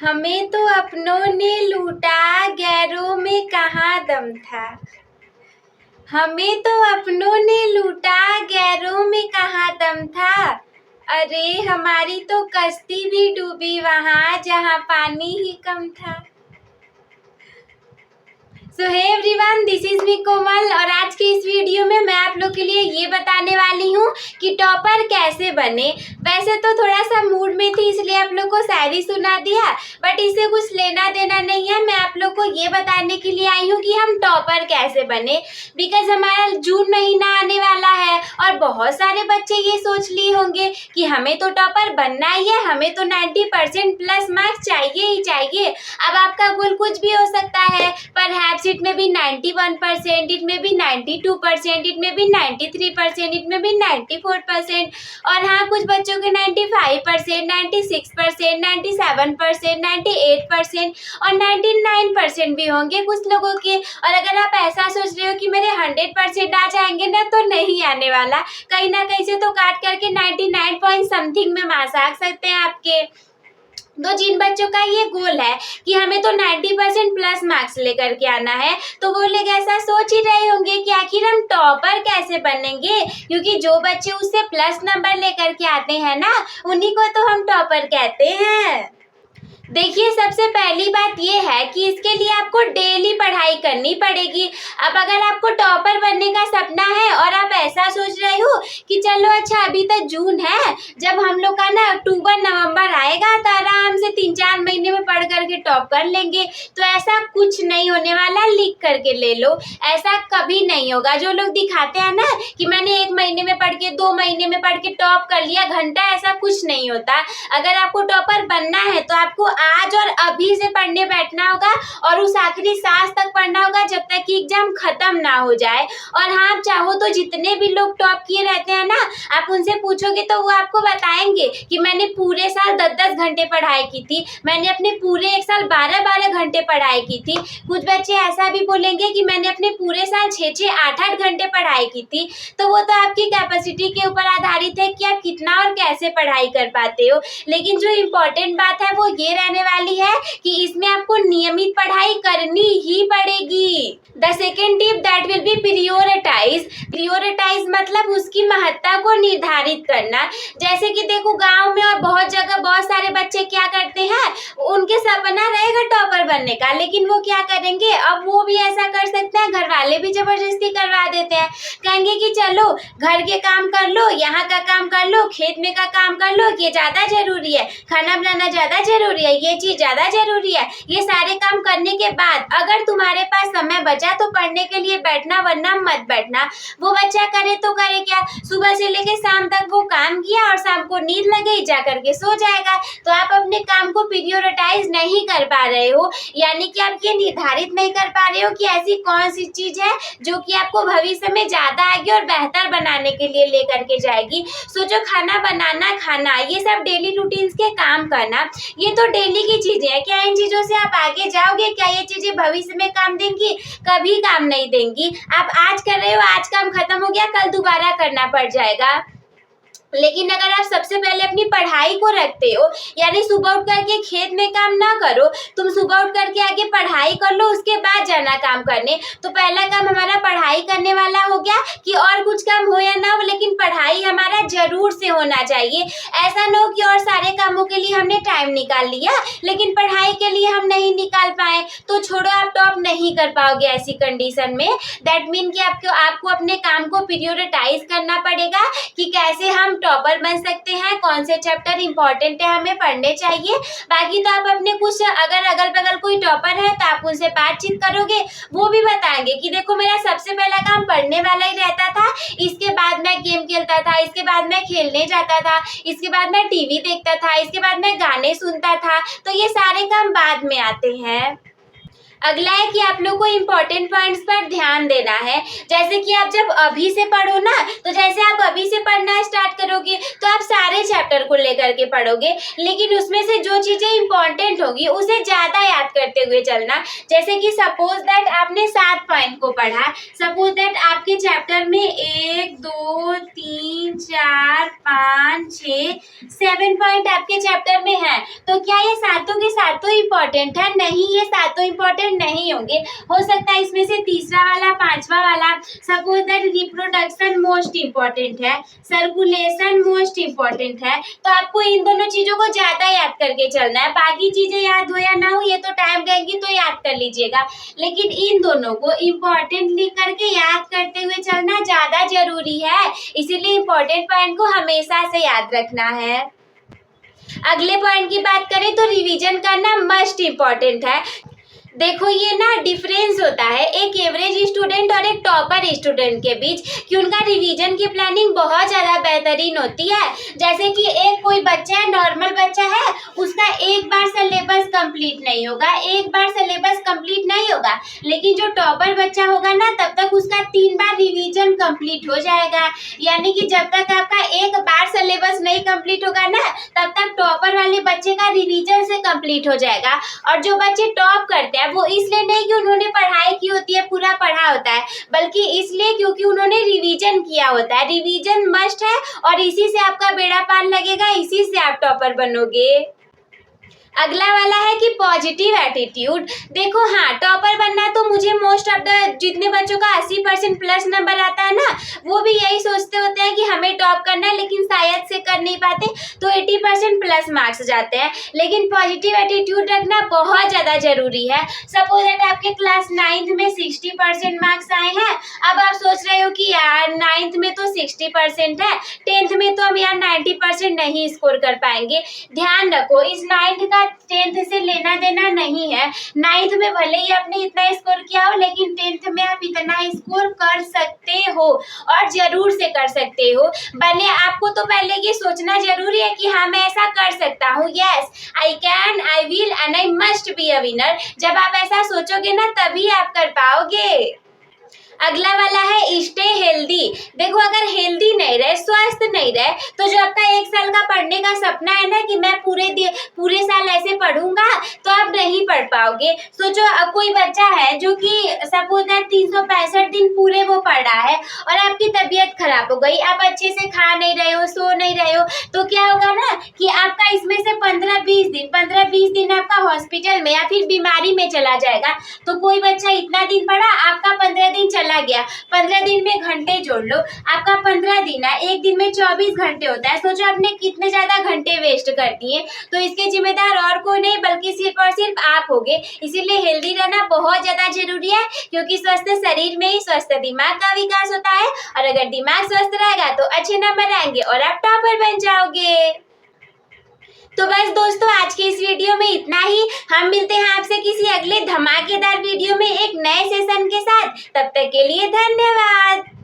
हमें तो अपनों ने लूटा, गैरों में कहाँ दम था। हमें तो अपनों ने लूटा, गैरों में कहाँ दम था। अरे हमारी तो कश्ती भी डूबी वहाँ जहाँ पानी ही कम था। So hey everyone, this is me Komal और आज की इस वीडियो में मैं आप लोग के लिए ये बताने वाली हूँ कि टॉपर कैसे बने। वैसे तो थोड़ा सा मूड में थी इसलिए आप लोग को शायरी सुना दिया, बट इससे कुछ लेना देना नहीं है। मैं आप लोग को ये बताने के लिए आई हूँ कि हम टॉपर कैसे बने, बिकॉज हमारा जून महीना आने वाला है और बहुत सारे बच्चे ये सोच लिए होंगे कि हमें तो टॉपर बनना ही है, हमें तो 90% प्लस मार्क्स चाहिए ही चाहिए। अब आपका गोल कुछ भी हो सकता है, पर इट में भी 91%, इट में भी 92%, इट में भी 93%, इट में भी 94%, और हाँ कुछ बच्चों के 95%, 96%, 97%, 98% और 99% भी होंगे कुछ लोगों के। और अगर आप ऐसा सोच रहे हो कि मेरे 100% आ जाएंगे ना, तो नहीं आने वाला। कहीं ना कहीं से तो काट करके 99 पॉइंट समथिंग में मार्क्स आ सकते हैं आपके। तो जिन बच्चों का ये गोल है कि हमें तो 90% प्लस मार्क्स लेकर के आना है, तो वो लोग ऐसा सोच ही रहे होंगे कि आखिर हम टॉपर कैसे बनेंगे, क्योंकि जो बच्चे उससे प्लस नंबर लेकर के आते हैं ना, उन्हीं को तो हम टॉपर कहते हैं। देखिए, सबसे पहली बात ये है कि इसके लिए आपको डेली पढ़ाई करनी पड़ेगी। अब अगर आपको टॉपर बनने का सपना है और आप ऐसा सोच रहे हो कि चलो अच्छा अभी तक जून है, जब हम लोग का ना अक्टूबर नवंबर आएगा तो आराम से 3-4 महीने में पढ़ करके टॉप कर लेंगे, तो ऐसा कुछ नहीं होने वाला। लिख करके ले लो, ऐसा कभी नहीं होगा। जो लोग दिखाते हैं ना कि मैंने 1 महीने में पढ़ के 2 महीने में पढ़ के टॉप कर लिया घंटा, ऐसा कुछ नहीं होता। अगर आपको टॉपर बनना है तो आपको आज और अभी से पढ़ने बैठना होगा और उस आखिरी सांस तक पढ़ना होगा जब तक कि एग्जाम खत्म ना हो जाए। और हाँ, आप चाहो तो जितने भी लोग टॉप किए रहते हैं ना, आप उनसे पूछोगे तो वो आपको बताएंगे कि मैंने पूरे साल 10-10 घंटे पढ़ाई की थी, मैंने अपने पूरे 1 साल 12-12 घंटे पढ़ाई की थी। कुछ बच्चे ऐसा भी बोलेंगे कि मैंने अपने पूरे साल 6-6, 8-8 घंटे पढ़ाई की थी। तो वो तो आपकी कैपेसिटी के ऊपर आधारित है कि आप कितना और कैसे पढ़ाई कर पाते हो। लेकिन जो इम्पोर्टेंट बात है वो ये रहने वाली है कि इसमें आपको नियमित पढ़ाई करनी ही पड़ेगी। The second tip that will be prioritise. Prioritise मतलब उसकी महत्ता को निर्धारित करना। जैसे कि देखो, गांव में और बहुत जगह बहुत सारे बच्चे क्या करते हैं, उनके सपना रहेगा टॉपर बनने का, लेकिन वो क्या करेंगे, अब वो भी ऐसा कर सकते हैं, घर वाले भी जबरदस्ती करवा देते हैं। कहेंगे कि चलो घर के काम कर लो, यहाँ का काम कर लो, खेत में का काम कर लो, ये ज्यादा जरूरी है, खाना बनाना ज्यादा जरूरी है, ये चीज ज्यादा जरूरी है। ये सारे काम करने के बाद अगर तुम्हारे पास समय बचा तो पढ़ने के लिए बैठना, वरना मत बैठना। वो बच्चा करे तो करे क्या, सुबह से लेके शाम तक वो काम किया और शाम को नींद लगे जा करके सो जाएगा। तो आप अपने काम को प्रियोरिटाइज नहीं कर पा रहे हो, यानी कि आप ये निर्धारित नहीं कर पा रहे हो कि ऐसी कौन सी चीज है जो कि आपको भविष्य में ज्यादा आगे और बेहतर बनाने के लिए लेकर के जाएगी। सोचो, खाना बनाना, खाना, ये सब डेली रूटीन्स के काम करना, ये तो डेली की चीजें हैं। क्या इन चीजों से आप आगे जाओगे? क्या ये चीजें भविष्य में काम देंगी? कभी काम नहीं देंगी। आप आज कर रहे हो, आज काम खत्म हो गया, कल दोबारा करना पड़ जाएगा। लेकिन अगर आप सबसे पहले अपनी पढ़ाई को रखते हो, यानी सुबह उठ करके खेत में काम ना करो, तुम सुबह उठ करके आगे पढ़ाई कर लो, उसके बाद जाना काम करने, तो पहला काम हमारा पढ़ाई करने वाला हो गया कि और कुछ काम हो या ना हो, लेकिन पढ़ाई हमारा जरूर से होना चाहिए। ऐसा ना हो कि और सारे कामों के लिए हमने टाइम निकाल लिया लेकिन पढ़ाई के लिए हम नहीं निकाल पाए, तो छोड़ो, आप टॉप नहीं कर पाओगे ऐसी कंडीशन में। दैट मीन कि आपको अपने काम को प्रियोरिटाइज करना पड़ेगा कि कैसे हम टॉपर बन सकते हैं, कौन से चैप्टर इंपॉर्टेंट है हमें पढ़ने चाहिए। बाकी तो आप अपने कुछ, अगर अगल बगल कोई टॉपर है तो आप उनसे बातचीत करोगे, वो भी बताएंगे कि देखो मेरा सबसे पहला काम पढ़ने वाला ही रहता था, इसके बाद मैं गेम खेलता था, इसके बाद मैं खेलने जाता था, इसके बाद मैं टीवी देखता था, इसके बाद मैं गाने सुनता था। तो ये सारे काम बाद में आते हैं। अगला है कि आप लोग को इम्पोर्टेंट पॉइंट्स पर ध्यान देना है। जैसे कि आप जब अभी से पढ़ो ना, तो जैसे आप अभी से पढ़ना स्टार्ट करोगे तो आप सारे चैप्टर को लेकर के पढ़ोगे, लेकिन उसमें से जो चीज़ें इम्पोर्टेंट होगी उसे ज़्यादा याद करते हुए चलना। जैसे कि सपोज दैट आपने 7 पॉइंट को पढ़ा, सपोज दैट आपके चैप्टर में 1 2 3 4 5 6 7 पॉइंट आपके चैप्टर में है, तो क्या ये सातों के सातों इम्पोर्टेंट है? नहीं, ये सातों इम्पोर्टेंट नहीं होंगे। हो सकता है इसमें से तीसरा वाला, पांचवा वाला, suppose that reproduction most important है, सर्कुलेशन मोस्ट इम्पोर्टेंट है, तो आपको इन दोनों चीजों को ज्यादा याद करके चलना है। बाकी चीजें याद हो या ना हो ये तो टाइम लगेगी, तो याद कर लीजिएगा, लेकिन इन दोनों को इम्पोर्टेंट लिख करके याद करते हुए चलना ज्यादा जरूरी है। इसीलिए इम्पोर्टेंट पॉइंट को हमेशा से याद रखना है। अगले पॉइंट की बात करें तो रिवीजन करना मस्ट इम्पॉर्टेंट है। देखो ये ना डिफरेंस होता है एक एवरेज स्टूडेंट और एक टॉपर स्टूडेंट के बीच, कि उनका रिवीजन की प्लानिंग बहुत ज़्यादा बेहतरीन होती है। जैसे कि एक कोई बच्चा है, नॉर्मल बच्चा है, उसका एक बार सिलेबस कंप्लीट नहीं होगा, लेकिन जो टॉपर बच्चा होगा ना तब तक उसका 3 बार रिवीजन कंप्लीट हो जाएगा। यानी कि जब तक आपका एक बार सिलेबस नहीं कंप्लीट होगा ना तब तक टॉपर वाले बच्चे का रिवीजन से कंप्लीट हो जाएगा। और जो बच्चे टॉप करते हैं वो इसलिए नहीं कि उन्होंने पढ़ाई की होती है, पूरा पढ़ा होता है, बल्कि इसलिए क्योंकि उन्होंने रिवीजन किया होता है। रिवीजन मस्ट है और इसी से आपका बेड़ा पार लगेगा, इसी से आप टॉपर बनोगे। अगला वाला है कि पॉजिटिव एटीट्यूड। देखो हाँ, टॉपर बनना तो मुझे मोस्ट ऑफ द जितने बच्चों का 80% प्लस नंबर आता है ना, वो भी यही सोचते होते हैं कि हमें टॉप करना है, लेकिन शायद से कर नहीं पाते तो 80% प्लस मार्क्स जाते हैं। लेकिन पॉजिटिव एटीट्यूड रखना बहुत ज़्यादा जरूरी है। सपोज दैट आपके क्लास 9th में 60% मार्क्स आए हैं, अब आप सोच रहे हो कि यार 9th में तो 60% है, 10th में तो हम यार 90% नहीं स्कोर कर पाएंगे। ध्यान रखो, इस 9th का 10th से लेना देना नहीं है। 9th में भले ही आपने इतना स्कोर किया हो, लेकिन 10th में आप इतना स्कोर कर सकते हो और जरूर से कर सकते हो। भले आपको तो पहले ये सोचना जरूरी है कि हाँ मैं ऐसा कर सकता हूँ, yes I can, I will and I must be a winner. जब आप ऐसा सोचोगे ना तभी आप कर पाओगे। अगला वाला है स्टे हेल्दी। देखो अगर हेल्दी नहीं रहे, स्वस्थ नहीं रहे, तो जो आपका 1 साल का पढ़ने का सपना है ना कि मैं पूरे साल ऐसे पढ़ूंगा, तो आप नहीं पढ़ पाओगे। सोचो अब कोई बच्चा है जो कि सपोज दैट 365 दिन पूरे वो पढ़ रहा है और आपकी तबीयत खराब हो गई, आप अच्छे से खा नहीं रहे हो, सो नहीं रहे हो, तो क्या होगा ना कि आपका इसमें से 15-20 दिन आपका हॉस्पिटल में या फिर बीमारी में चला जाएगा। तो कोई बच्चा इतना दिन पढ़ा, आपका 15 दिन चला गया, 15 दिन में घंटे जोड़ लो, आपका 15 दिन है, एक दिन में 24 घंटे होता है। सोचो आपने कितने ज्यादा घंटे वेस्ट कर दिए। तो इसके जिम्मेदार और कोई नहीं बल्कि सिर्फ और सिर्फ आप होगे। इसीलिए हेल्दी रहना बहुत ज्यादा जरूरी है, क्योंकि स्वस्थ शरीर में ही स्वस्थ दिमाग का विकास होता है, और अगर दिमाग स्वस्थ रहेगा तो अच्छे नंबर आएंगे और आप टॉपर बन जाओगे। तो बस दोस्तों आज के इस वीडियो में इतना ही। हम मिलते हैं आपसे किसी अगले धमाकेदार वीडियो में एक नए सेशन के साथ। तब तक के लिए धन्यवाद।